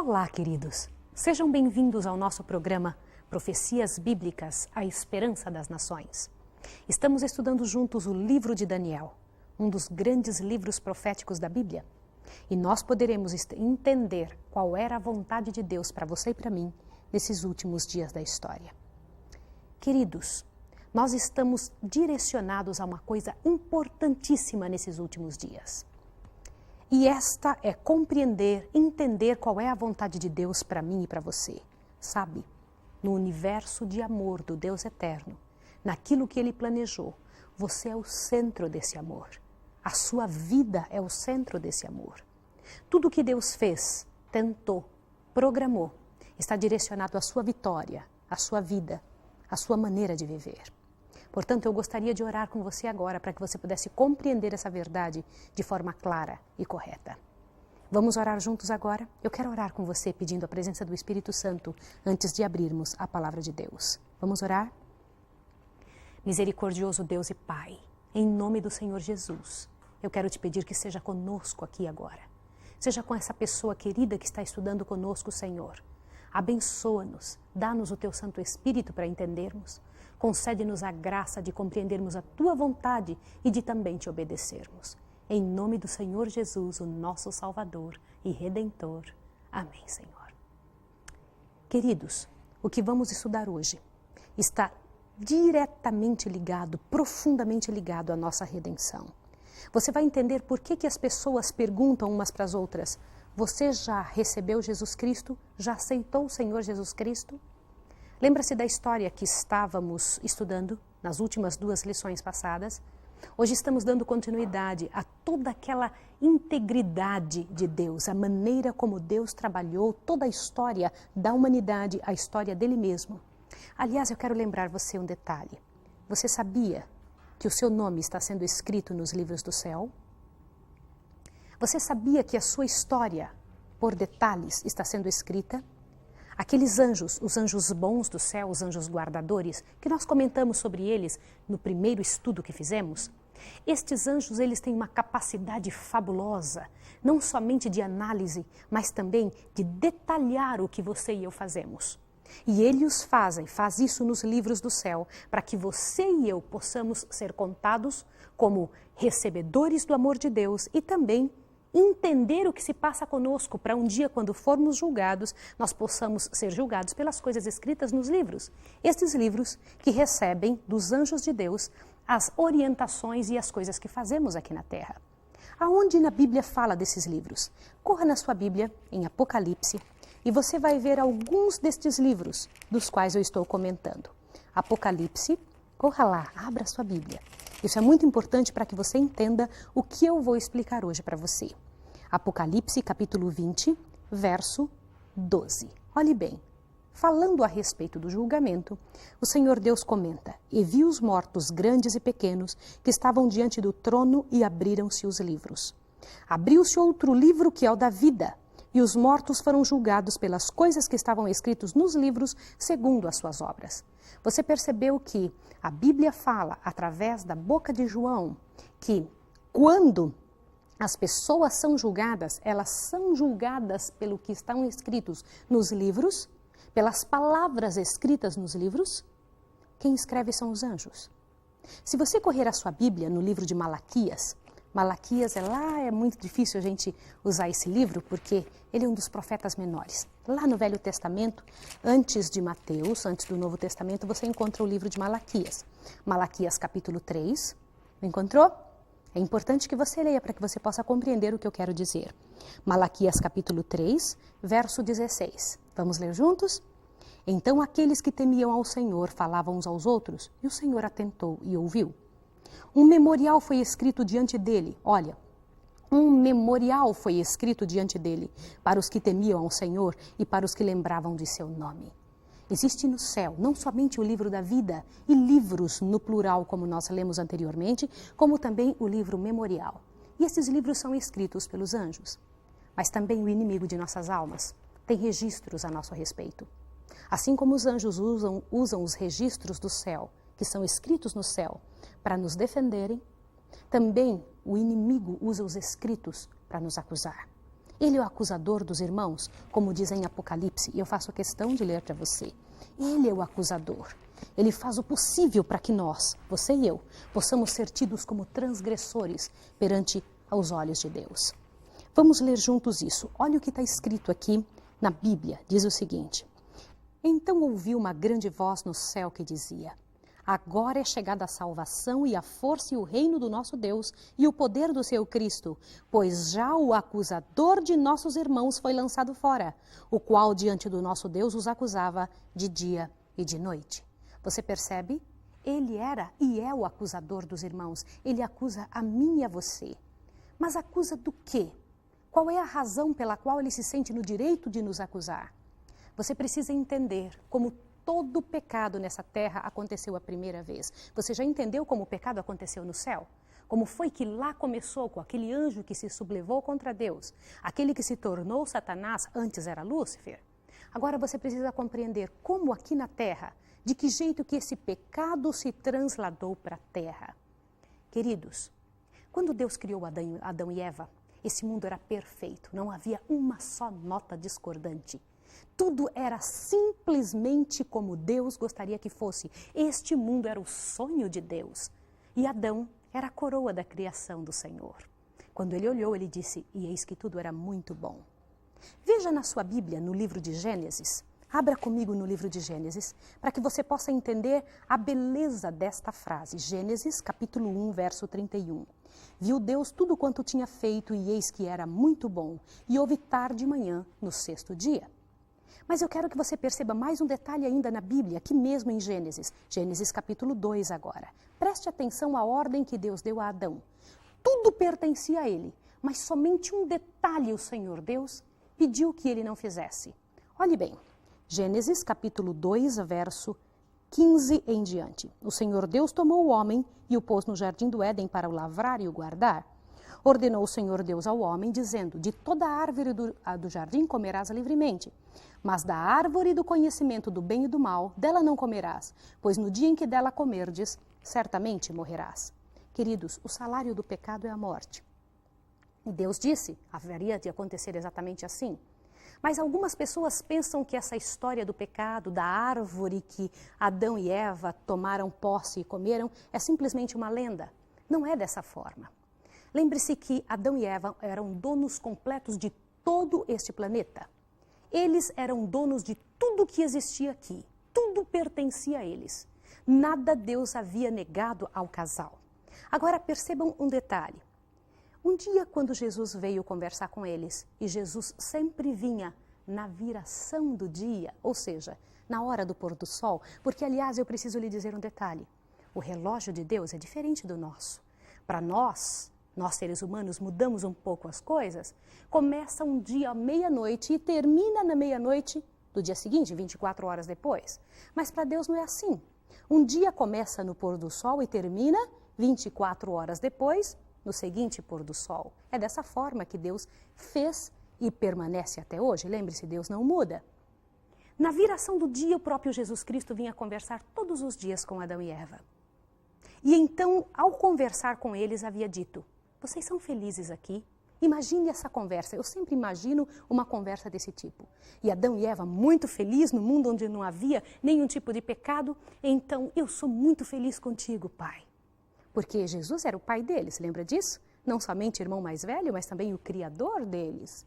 Olá, queridos! Sejam bem-vindos ao nosso programa Profecias Bíblicas, a Esperança das Nações. Estamos estudando juntos o livro de Daniel, um dos grandes livros proféticos da Bíblia. E nós poderemos entender qual era a vontade de Deus para você e para mim nesses últimos dias da história. Queridos, nós estamos direcionados a uma coisa importantíssima nesses últimos dias. E esta é compreender, entender qual é a vontade de Deus para mim e para você. Sabe, no universo de amor do Deus eterno, naquilo que Ele planejou, você é o centro desse amor. A sua vida é o centro desse amor. Tudo que Deus fez, tentou, programou, está direcionado à sua vitória, à sua vida, à sua maneira de viver. Portanto, eu gostaria de orar com você agora para que você pudesse compreender essa verdade de forma clara e correta. Vamos orar juntos agora? Eu quero orar com você pedindo a presença do Espírito Santo antes de abrirmos a palavra de Deus. Vamos orar? Misericordioso Deus e Pai, em nome do Senhor Jesus, eu quero te pedir que seja conosco aqui agora. Seja com essa pessoa querida que está estudando conosco, Senhor. Abençoa-nos, dá-nos o Teu Santo Espírito para entendermos. Concede-nos a graça de compreendermos a Tua vontade e de também Te obedecermos. Em nome do Senhor Jesus, o nosso Salvador e Redentor. Amém, Senhor. Queridos, o que vamos estudar hoje está diretamente ligado, profundamente ligado à nossa redenção. Você vai entender por que as pessoas perguntam umas para as outras: você já recebeu Jesus Cristo? Já aceitou o Senhor Jesus Cristo? Lembra-se da história que estávamos estudando nas últimas 2 lições passadas? Hoje estamos dando continuidade a toda aquela integridade de Deus, a maneira como Deus trabalhou toda a história da humanidade, a história dele mesmo. Aliás, eu quero lembrar você um detalhe. Você sabia que o seu nome está sendo escrito nos livros do céu? Você sabia que a sua história, por detalhes, está sendo escrita? Aqueles anjos, os anjos bons do céu, os anjos guardadores, que nós comentamos sobre eles no primeiro estudo que fizemos, estes anjos, eles têm uma capacidade fabulosa, não somente de análise, mas também de detalhar o que você e eu fazemos. E eles faz isso nos livros do céu, para que você e eu possamos ser contados como recebedores do amor de Deus e também entender o que se passa conosco, para um dia, quando formos julgados, nós possamos ser julgados pelas coisas escritas nos livros. Estes livros que recebem dos anjos de Deus as orientações e as coisas que fazemos aqui na Terra. Aonde na Bíblia fala desses livros? Corra na sua Bíblia, em Apocalipse, e você vai ver alguns destes livros dos quais eu estou comentando. Apocalipse, corra lá, abra sua Bíblia. Isso é muito importante para que você entenda o que eu vou explicar hoje para você. Apocalipse, capítulo 20, verso 12. Olhe bem, falando a respeito do julgamento, o Senhor Deus comenta: e vi os mortos grandes e pequenos que estavam diante do trono e abriram-se os livros. Abriu-se outro livro que é o da vida, e os mortos foram julgados pelas coisas que estavam escritas nos livros segundo as suas obras. Você percebeu que a Bíblia fala, através da boca de João, que quando as pessoas são julgadas, elas são julgadas pelo que estão escritos nos livros, pelas palavras escritas nos livros. Quem escreve são os anjos. Se você correr a sua Bíblia no livro de Malaquias é muito difícil a gente usar esse livro, porque ele é um dos profetas menores. Lá no Velho Testamento, antes de Mateus, antes do Novo Testamento, você encontra o livro de Malaquias. Malaquias capítulo 3, encontrou? É importante que você leia para que você possa compreender o que eu quero dizer. Malaquias capítulo 3, verso 16. Vamos ler juntos? Então aqueles que temiam ao Senhor falavam uns aos outros, e o Senhor atentou e ouviu. Um memorial foi escrito diante dele, olha, um memorial foi escrito diante dele para os que temiam ao Senhor e para os que lembravam de seu nome. Existe no céu não somente o livro da vida e livros no plural, como nós lemos anteriormente, como também o livro memorial. E esses livros são escritos pelos anjos. Mas também o inimigo de nossas almas tem registros a nosso respeito. Assim como os anjos usam os registros do céu, que são escritos no céu, para nos defenderem, também o inimigo usa os escritos para nos acusar. Ele é o acusador dos irmãos, como diz em Apocalipse, e eu faço questão de ler para você. Ele é o acusador. Ele faz o possível para que nós, você e eu, possamos ser tidos como transgressores perante aos olhos de Deus. Vamos ler juntos isso. Olha o que está escrito aqui na Bíblia. Diz o seguinte: Então ouvi uma grande voz no céu que dizia: Agora é chegada a salvação e a força e o reino do nosso Deus e o poder do seu Cristo, pois já o acusador de nossos irmãos foi lançado fora, o qual diante do nosso Deus os acusava de dia e de noite. Você percebe? Ele era e é o acusador dos irmãos. Ele acusa a mim e a você. Mas acusa do quê? Qual é a razão pela qual ele se sente no direito de nos acusar? Você precisa entender como todo pecado nessa terra aconteceu a primeira vez. Você já entendeu como o pecado aconteceu no céu? Como foi que lá começou com aquele anjo que se sublevou contra Deus? Aquele que se tornou Satanás, antes era Lúcifer. Agora você precisa compreender como aqui na terra, de que jeito que esse pecado se transladou para a terra. Queridos, quando Deus criou Adão e Eva, esse mundo era perfeito, não havia uma só nota discordante. Tudo era simplesmente como Deus gostaria que fosse. Este mundo era o sonho de Deus. E Adão era a coroa da criação do Senhor. Quando ele olhou, ele disse, e eis que tudo era muito bom. Veja na sua Bíblia, no livro de Gênesis. Abra comigo no livro de Gênesis, para que você possa entender a beleza desta frase. Gênesis, capítulo 1, verso 31. Viu Deus tudo quanto tinha feito, e eis que era muito bom. E houve tarde e manhã, no sexto dia. Mas eu quero que você perceba mais um detalhe ainda na Bíblia, aqui mesmo em Gênesis. Gênesis capítulo 2 agora. Preste atenção à ordem que Deus deu a Adão. Tudo pertencia a ele, mas somente um detalhe o Senhor Deus pediu que ele não fizesse. Olhe bem, Gênesis capítulo 2, verso 15 em diante. O Senhor Deus tomou o homem e o pôs no jardim do Éden para o lavrar e o guardar. Ordenou o Senhor Deus ao homem, dizendo, de toda a árvore do jardim comerás livremente, mas da árvore do conhecimento do bem e do mal, dela não comerás, pois no dia em que dela comerdes, certamente morrerás. Queridos, o salário do pecado é a morte. E Deus disse, haveria de acontecer exatamente assim. Mas algumas pessoas pensam que essa história do pecado, da árvore que Adão e Eva tomaram posse e comeram, é simplesmente uma lenda. Não é dessa forma. Lembre-se que Adão e Eva eram donos completos de todo este planeta. Eles eram donos de tudo que existia aqui. Tudo pertencia a eles. Nada Deus havia negado ao casal. Agora percebam um detalhe. Um dia, quando Jesus veio conversar com eles, e Jesus sempre vinha na viração do dia, ou seja, na hora do pôr do sol, porque, aliás, eu preciso lhe dizer um detalhe. O relógio de Deus é diferente do nosso. Para nós seres humanos, mudamos um pouco as coisas, começa um dia à meia-noite e termina na meia-noite do dia seguinte, 24 horas depois. Mas para Deus não é assim. Um dia começa no pôr do sol e termina 24 horas depois, no seguinte pôr do sol. É dessa forma que Deus fez e permanece até hoje. Lembre-se, Deus não muda. Na viração do dia, o próprio Jesus Cristo vinha conversar todos os dias com Adão e Eva. E então, ao conversar com eles, havia dito, vocês são felizes aqui? Imagine essa conversa. Eu sempre imagino uma conversa desse tipo. E Adão e Eva muito felizes no mundo onde não havia nenhum tipo de pecado. Então, eu sou muito feliz contigo, Pai. Porque Jesus era o pai deles, lembra disso? Não somente irmão mais velho, mas também o criador deles.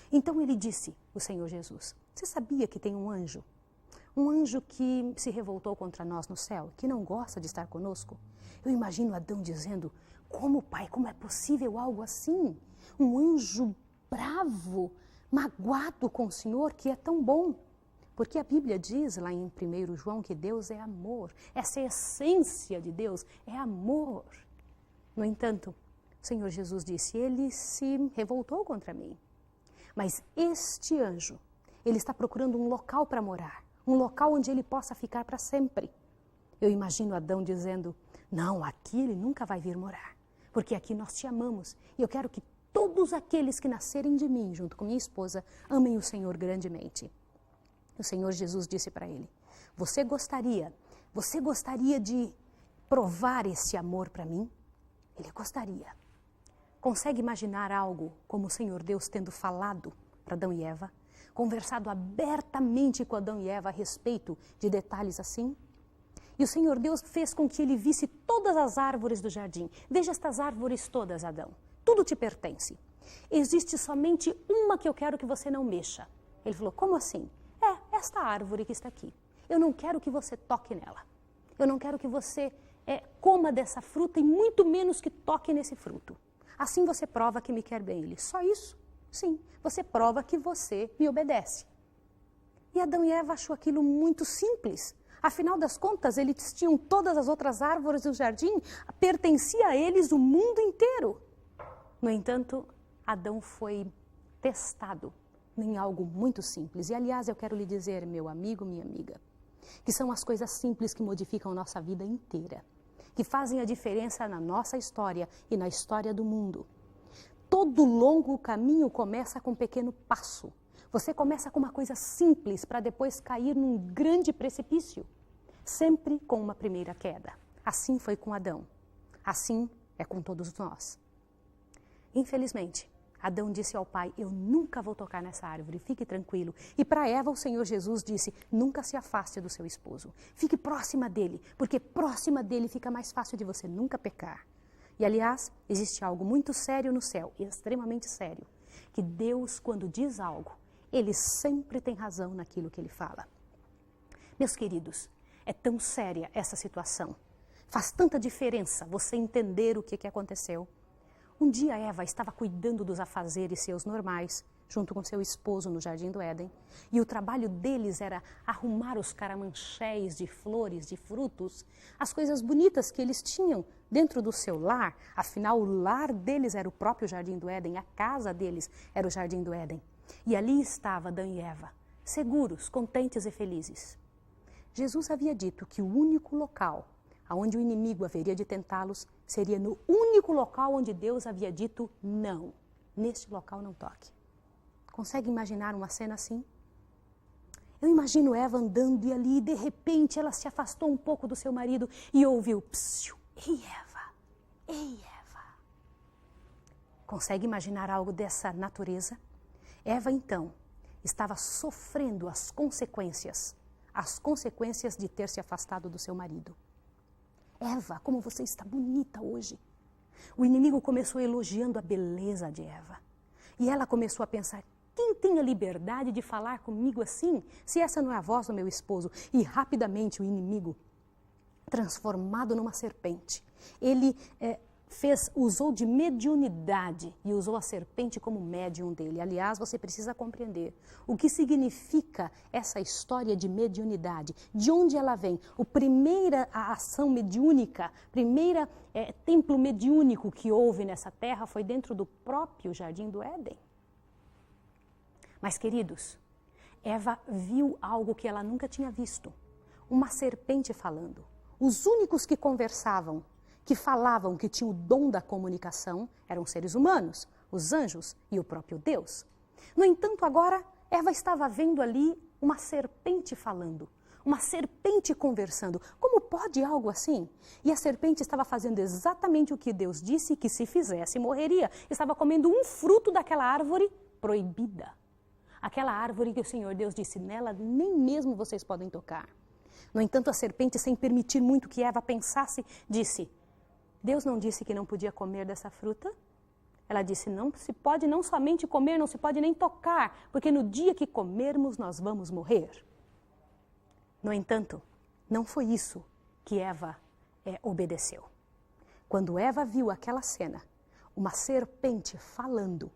Então ele disse, o Senhor Jesus, você sabia que tem um anjo? Um anjo que se revoltou contra nós no céu, que não gosta de estar conosco? Eu imagino Adão dizendo, como pai, como é possível algo assim? Um anjo bravo, magoado com o Senhor, que é tão bom. Porque a Bíblia diz lá em 1 João que Deus é amor. Essa é a essência de Deus, é amor. No entanto, o Senhor Jesus disse, ele se revoltou contra mim. Mas este anjo, ele está procurando um local para morar. Um local onde ele possa ficar para sempre. Eu imagino Adão dizendo, não, aqui ele nunca vai vir morar. Porque aqui nós te amamos. E eu quero que todos aqueles que nascerem de mim, junto com minha esposa, amem o Senhor grandemente. O Senhor Jesus disse para ele, você gostaria de provar esse amor para mim? Ele gostaria. Consegue imaginar algo como o Senhor Deus tendo falado para Adão e Eva? Conversado abertamente com Adão e Eva a respeito de detalhes assim? E o Senhor Deus fez com que ele visse todas as árvores do jardim. Veja estas árvores todas, Adão. Tudo te pertence. Existe somente uma que eu quero que você não mexa. Ele falou, como assim? Esta árvore que está aqui. Eu não quero que você toque nela. Eu não quero que você coma dessa fruta e muito menos que toque nesse fruto. Assim você prova que me quer bem. Ele, só isso? Sim, você prova que você me obedece. E Adão e Eva achou aquilo muito simples. Afinal das contas, eles tinham todas as outras árvores do jardim, pertencia a eles o mundo inteiro. No entanto, Adão foi testado em algo muito simples. E aliás, eu quero lhe dizer, meu amigo, minha amiga, que são as coisas simples que modificam nossa vida inteira, que fazem a diferença na nossa história e na história do mundo. Todo longo caminho começa com um pequeno passo. Você começa com uma coisa simples para depois cair num grande precipício. Sempre com uma primeira queda. Assim foi com Adão. Assim é com todos nós. Infelizmente, Adão disse ao pai, eu nunca vou tocar nessa árvore, fique tranquilo. E para Eva o Senhor Jesus disse, nunca se afaste do seu esposo. Fique próxima dele, porque próxima dele fica mais fácil de você nunca pecar. E aliás, existe algo muito sério no céu, e extremamente sério, que Deus, quando diz algo, ele sempre tem razão naquilo que ele fala. Meus queridos, é tão séria essa situação. Faz tanta diferença você entender o que aconteceu. Um dia Eva estava cuidando dos afazeres seus normais, junto com seu esposo no Jardim do Éden, e o trabalho deles era arrumar os caramanchés de flores, de frutos, as coisas bonitas que eles tinham dentro do seu lar. Afinal, o lar deles era o próprio Jardim do Éden, a casa deles era o Jardim do Éden. E ali estava Adão e Eva, seguros, contentes e felizes. Jesus havia dito que o único local onde o inimigo haveria de tentá-los seria no único local onde Deus havia dito não. Neste local não toque. Consegue imaginar uma cena assim? Eu imagino Eva andando e ali, de repente, ela se afastou um pouco do seu marido e ouviu, psiu, ei Eva, ei Eva. Consegue imaginar algo dessa natureza? Eva, então, estava sofrendo as consequências de ter se afastado do seu marido. Eva, como você está bonita hoje. O inimigo começou elogiando a beleza de Eva. E ela começou a pensar, quem tem a liberdade de falar comigo assim, se essa não é a voz do meu esposo? E rapidamente o inimigo, transformado numa serpente, ele usou de mediunidade e usou a serpente como médium dele. Aliás, você precisa compreender o que significa essa história de mediunidade, de onde ela vem. A ação mediúnica, primeira templo mediúnico que houve nessa terra foi dentro do próprio Jardim do Éden. Mas, queridos, Eva viu algo que ela nunca tinha visto, uma serpente falando. Os únicos que conversavam, que falavam, que tinham o dom da comunicação, eram seres humanos, os anjos e o próprio Deus. No entanto, agora, Eva estava vendo ali uma serpente falando, uma serpente conversando. Como pode algo assim? E a serpente estava fazendo exatamente o que Deus disse que se fizesse, morreria. Estava comendo um fruto daquela árvore proibida. Aquela árvore que o Senhor Deus disse, nela nem mesmo vocês podem tocar. No entanto, a serpente, sem permitir muito que Eva pensasse, disse, Deus não disse que não podia comer dessa fruta? Ela disse, não se pode não somente comer, não se pode nem tocar, porque no dia que comermos nós vamos morrer. No entanto, não foi isso que Eva obedeceu. Quando Eva viu aquela cena, uma serpente falando,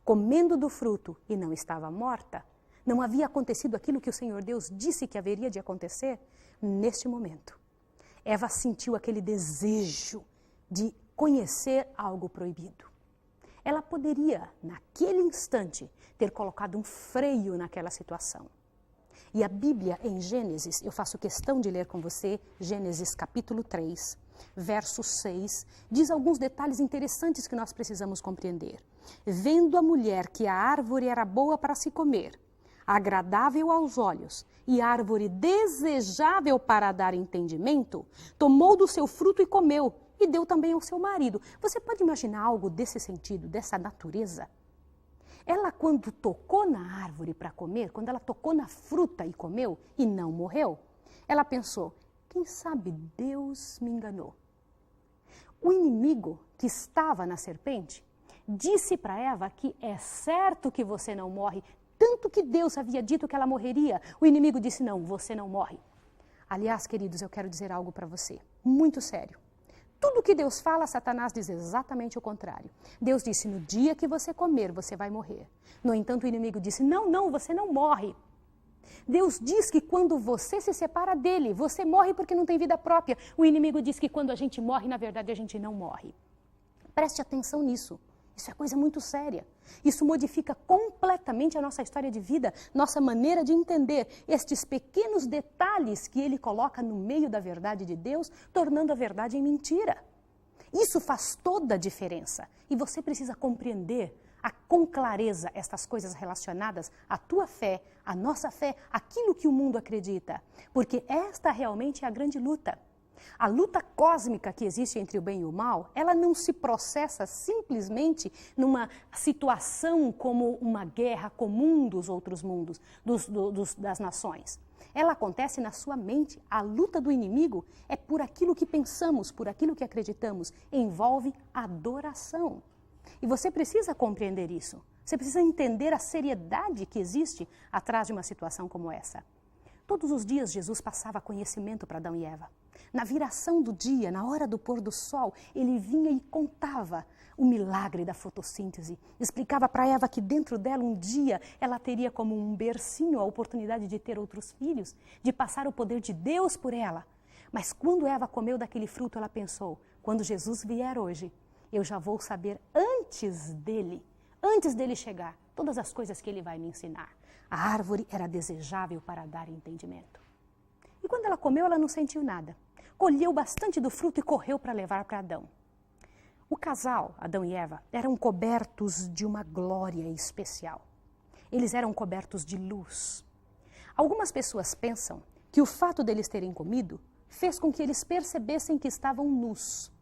comendo do fruto e não estava morta, não havia acontecido aquilo que o Senhor Deus disse que haveria de acontecer, neste momento, Eva sentiu aquele desejo de conhecer algo proibido. Ela poderia, naquele instante, ter colocado um freio naquela situação. E a Bíblia, em Gênesis, eu faço questão de ler com você, Gênesis capítulo 3, verso 6, diz alguns detalhes interessantes que nós precisamos compreender. Vendo a mulher que a árvore era boa para se comer, agradável aos olhos e árvore desejável para dar entendimento, tomou do seu fruto e comeu, e deu também ao seu marido. Você pode imaginar algo desse sentido, dessa natureza? Ela, quando tocou na árvore para comer, quando ela tocou na fruta e comeu e não morreu, ela pensou, quem sabe Deus me enganou. O inimigo que estava na serpente disse para Eva que é certo que você não morre, tanto que Deus havia dito que ela morreria. O inimigo disse, não, você não morre. Aliás, queridos, eu quero dizer algo para você, muito sério. Tudo que Deus fala, Satanás diz exatamente o contrário. Deus disse, no dia que você comer, você vai morrer. No entanto, o inimigo disse, não, não, você não morre. Deus diz que quando você se separa dele, você morre porque não tem vida própria. O inimigo diz que quando a gente morre, na verdade, a gente não morre. Preste atenção nisso. Isso é coisa muito séria. Isso modifica completamente a nossa história de vida, nossa maneira de entender estes pequenos detalhes que ele coloca no meio da verdade de Deus, tornando a verdade em mentira. Isso faz toda a diferença. E você precisa compreender com clareza estas coisas relacionadas à tua fé, à nossa fé, aquilo que o mundo acredita. Porque esta realmente é a grande luta. A luta cósmica que existe entre o bem e o mal, ela não se processa simplesmente numa situação como uma guerra comum dos outros mundos, das nações. Ela acontece na sua mente. A luta do inimigo é por aquilo que pensamos, por aquilo que acreditamos. Envolve adoração. E você precisa compreender isso. Você precisa entender a seriedade que existe atrás de uma situação como essa. Todos os dias Jesus passava conhecimento para Adão e Eva. Na viração do dia, na hora do pôr do sol, ele vinha e contava o milagre da fotossíntese. Explicava para Eva que dentro dela um dia ela teria como um bercinho a oportunidade de ter outros filhos, de passar o poder de Deus por ela. Mas quando Eva comeu daquele fruto, ela pensou, quando Jesus vier hoje, eu já vou saber antes dele chegar, todas as coisas que ele vai me ensinar. A árvore era desejável para dar entendimento. E quando ela comeu, ela não sentiu nada. Colheu bastante do fruto e correu para levar para Adão. O casal, Adão e Eva, eram cobertos de uma glória especial. Eles eram cobertos de luz. Algumas pessoas pensam que o fato deles terem comido fez com que eles percebessem que estavam nus.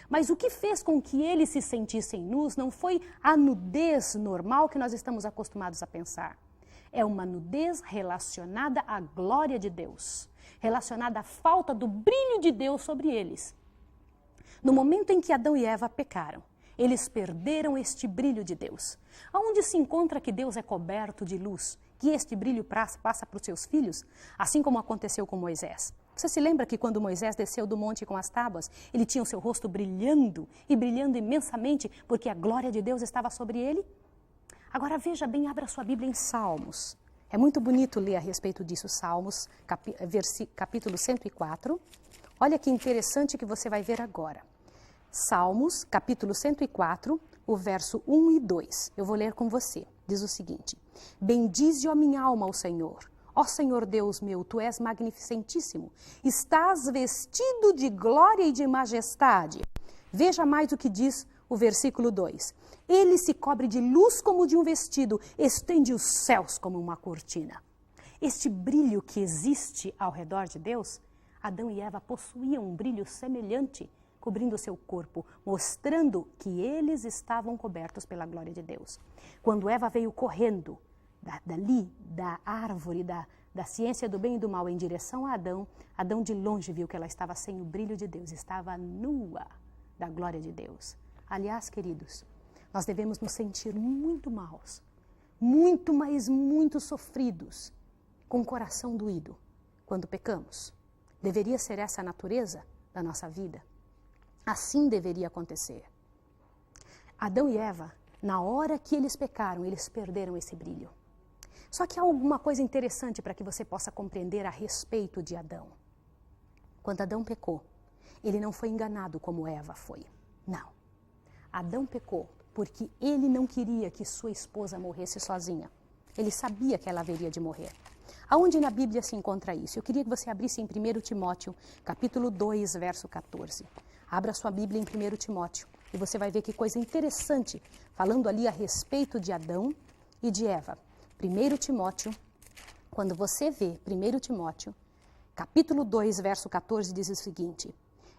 Mas o que fez com que eles se sentissem nus não foi a nudez normal que nós estamos acostumados a pensar. É uma nudez relacionada à glória de Deus, relacionada à falta do brilho de Deus sobre eles. No momento em que Adão e Eva pecaram, eles perderam este brilho de Deus. Aonde se encontra que Deus é coberto de luz, que este brilho passa para os seus filhos, assim como aconteceu com Moisés. Você se lembra que quando Moisés desceu do monte com as tábuas, ele tinha o seu rosto brilhando, e brilhando imensamente, porque a glória de Deus estava sobre ele? Agora veja bem, abra sua Bíblia em Salmos. É muito bonito ler a respeito disso, Salmos, capítulo 104. Olha que interessante que você vai ver agora. Salmos, capítulo 104, o verso 1 e 2. Eu vou ler com você. Diz o seguinte: bendize, ó minha alma, ao Senhor. Ó Senhor Deus meu, tu és magnificentíssimo. Estás vestido de glória e de majestade. Veja mais o que diz o versículo 2. Ele se cobre de luz como de um vestido, estende os céus como uma cortina. Este brilho que existe ao redor de Deus, Adão e Eva possuíam um brilho semelhante, cobrindo o seu corpo, mostrando que eles estavam cobertos pela glória de Deus. Quando Eva veio correndo dali, da árvore, da ciência do bem e do mal em direção a Adão, Adão de longe viu que ela estava sem o brilho de Deus, estava nua da glória de Deus. Aliás, queridos, nós devemos nos sentir muito maus, muito, mas muito sofridos, com o coração doído, quando pecamos. Deveria ser essa a natureza da nossa vida. Assim deveria acontecer. Adão e Eva, na hora que eles pecaram, eles perderam esse brilho. Só que há alguma coisa interessante para que você possa compreender a respeito de Adão. Quando Adão pecou, ele não foi enganado como Eva foi. Não. Adão pecou porque ele não queria que sua esposa morresse sozinha. Ele sabia que ela haveria de morrer. Aonde na Bíblia se encontra isso? Eu queria que você abrisse em 1 Timóteo, capítulo 2, verso 14. Abra sua Bíblia em 1 Timóteo e você vai ver que coisa interessante, falando ali a respeito de Adão e de Eva. 1 Timóteo, quando você vê 1 Timóteo, capítulo 2, verso 14, diz o seguinte: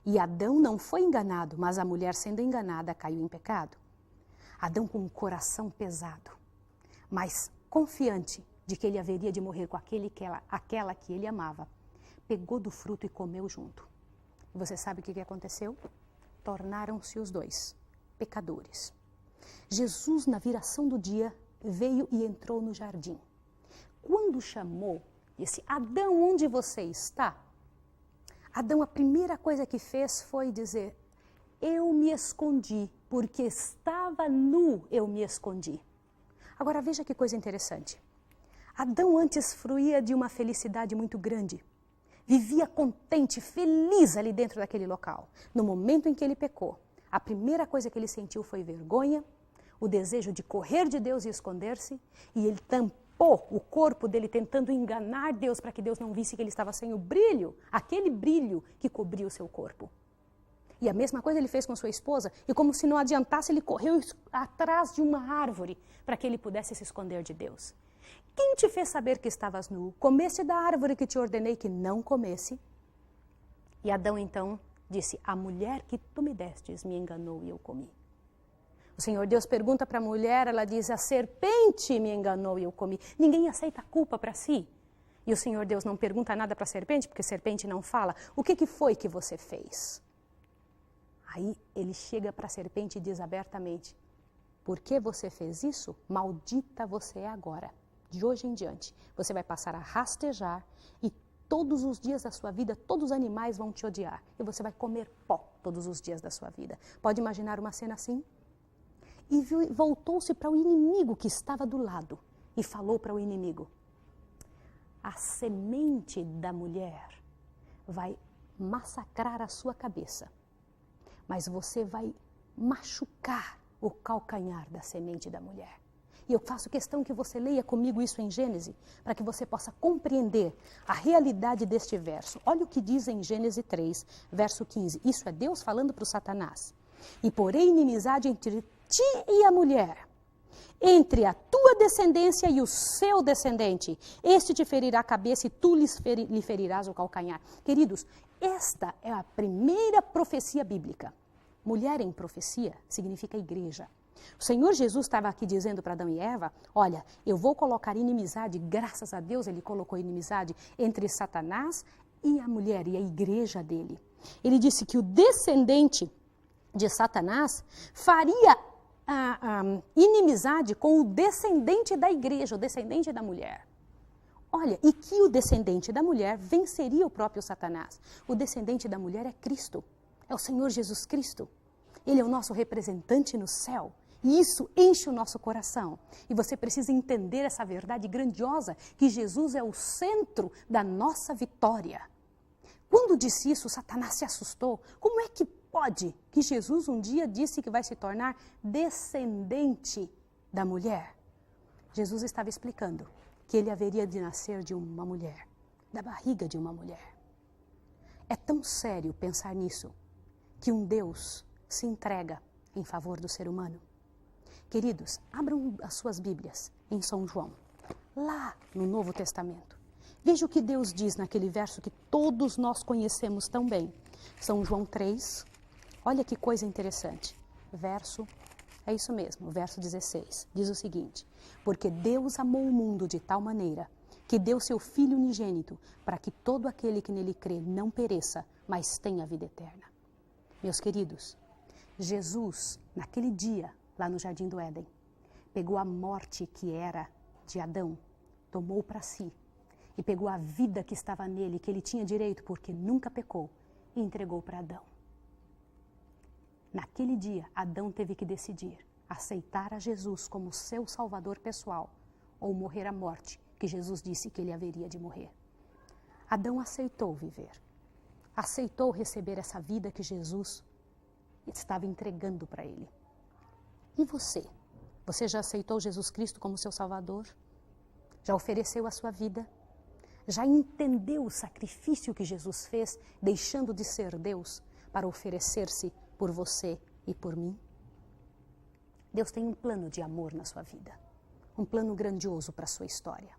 E Adão não foi enganado, mas a mulher sendo enganada caiu em pecado. Adão com um coração pesado, mas confiante de que ele haveria de morrer com aquela que ele amava, pegou do fruto e comeu junto. E você sabe o que aconteceu? Tornaram-se os dois pecadores. Jesus, na viração do dia, veio e entrou no jardim. Quando chamou, disse: Adão, onde você está? Adão, a primeira coisa que fez foi dizer: eu me escondi, porque estava nu, eu me escondi. Agora veja que coisa interessante. Adão antes fruía de uma felicidade muito grande. Vivia contente, feliz ali dentro daquele local. No momento em que ele pecou, a primeira coisa que ele sentiu foi vergonha, o desejo de correr de Deus e esconder-se, e ele tampou o corpo dele tentando enganar Deus para que Deus não visse que ele estava sem o brilho, aquele brilho que cobria o seu corpo. E a mesma coisa ele fez com sua esposa, e como se não adiantasse, ele correu atrás de uma árvore para que ele pudesse se esconder de Deus. Quem te fez saber que estavas nu? Comeste da árvore que te ordenei que não comesse? E Adão então disse: a mulher que tu me destes me enganou e eu comi. O Senhor Deus pergunta para a mulher, ela diz: a serpente me enganou e eu comi. Ninguém aceita a culpa para si. E o Senhor Deus não pergunta nada para a serpente, porque a serpente não fala. O que foi que você fez? Aí ele chega para a serpente e diz abertamente: por que você fez isso? Maldita você é agora. De hoje em diante, você vai passar a rastejar e todos os dias da sua vida, todos os animais vão te odiar. E você vai comer pó todos os dias da sua vida. Pode imaginar uma cena assim? E voltou-se para o inimigo que estava do lado e falou para o inimigo: a semente da mulher vai massacrar a sua cabeça, mas você vai machucar o calcanhar da semente da mulher. E eu faço questão que você leia comigo isso em Gênesis, para que você possa compreender a realidade deste verso. Olha o que diz em Gênesis 3, verso 15. Isso é Deus falando para o Satanás. E porém inimizade entre ti e a mulher, entre a tua descendência e o seu descendente. Este te ferirá a cabeça e tu lhe ferirás o calcanhar. Queridos, esta é a primeira profecia bíblica. Mulher em profecia significa igreja. O Senhor Jesus estava aqui dizendo para Adão e Eva: olha, eu vou colocar inimizade, graças a Deus ele colocou inimizade entre Satanás e a mulher e a igreja dele. Ele disse que o descendente de Satanás faria inimizade com o descendente da igreja, o descendente da mulher. Olha, e que o descendente da mulher venceria o próprio Satanás. O descendente da mulher é Cristo, é o Senhor Jesus Cristo. Ele é o nosso representante no céu. E isso enche o nosso coração. E você precisa entender essa verdade grandiosa, que Jesus é o centro da nossa vitória. Quando disse isso, Satanás se assustou. Como é que pode que Jesus um dia disse que vai se tornar descendente da mulher? Jesus estava explicando que ele haveria de nascer de uma mulher, da barriga de uma mulher. É tão sério pensar nisso, que um Deus se entrega em favor do ser humano. Queridos, abram as suas Bíblias em São João, lá no Novo Testamento. Veja o que Deus diz naquele verso que todos nós conhecemos tão bem. São João 3, olha que coisa interessante. É isso mesmo, verso 16. Diz o seguinte: porque Deus amou o mundo de tal maneira que deu seu Filho unigênito para que todo aquele que nele crê não pereça, mas tenha a vida eterna. Meus queridos, Jesus, naquele dia, lá no Jardim do Éden, pegou a morte que era de Adão, tomou para si, e pegou a vida que estava nele, que ele tinha direito porque nunca pecou, e entregou para Adão. Naquele dia, Adão teve que decidir aceitar a Jesus como seu salvador pessoal ou morrer a morte que Jesus disse que ele haveria de morrer. Adão aceitou viver, aceitou receber essa vida que Jesus estava entregando para ele. E você? Você já aceitou Jesus Cristo como seu Salvador? Já ofereceu a sua vida? Já entendeu o sacrifício que Jesus fez, deixando de ser Deus, para oferecer-se por você e por mim? Deus tem um plano de amor na sua vida, um plano grandioso para a sua história,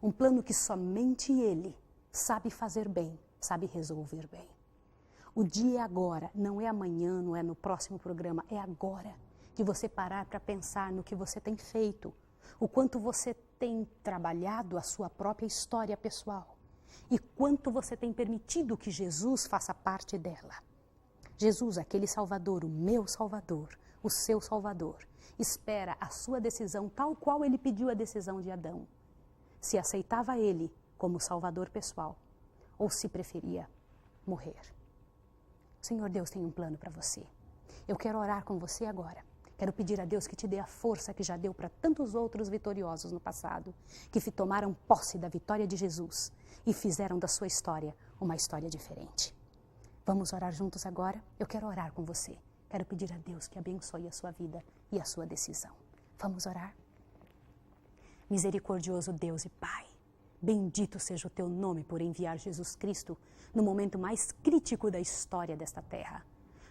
um plano que somente Ele sabe fazer bem, sabe resolver bem. O dia é agora, não é amanhã, não é no próximo programa, é agora de você parar para pensar no que você tem feito, o quanto você tem trabalhado a sua própria história pessoal e quanto você tem permitido que Jesus faça parte dela. Jesus, aquele Salvador, o meu Salvador, o seu Salvador, espera a sua decisão tal qual ele pediu a decisão de Adão. Se aceitava ele como Salvador pessoal ou se preferia morrer. Senhor Deus tem um plano para você. Eu quero orar com você agora. Quero pedir a Deus que te dê a força que já deu para tantos outros vitoriosos no passado, que tomaram posse da vitória de Jesus e fizeram da sua história uma história diferente. Vamos orar juntos agora? Eu quero orar com você. Quero pedir a Deus que abençoe a sua vida e a sua decisão. Vamos orar? Misericordioso Deus e Pai, bendito seja o teu nome por enviar Jesus Cristo no momento mais crítico da história desta terra.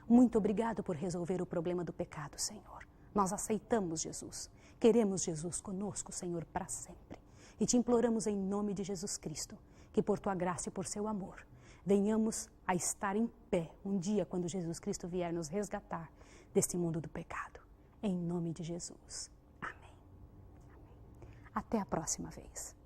Muito obrigado por resolver o problema do pecado, Senhor. Nós aceitamos Jesus. Queremos Jesus conosco, Senhor, para sempre. E te imploramos em nome de Jesus Cristo, que por tua graça e por seu amor, venhamos a estar em pé um dia quando Jesus Cristo vier nos resgatar deste mundo do pecado. Em nome de Jesus. Amém. Amém. Até a próxima vez.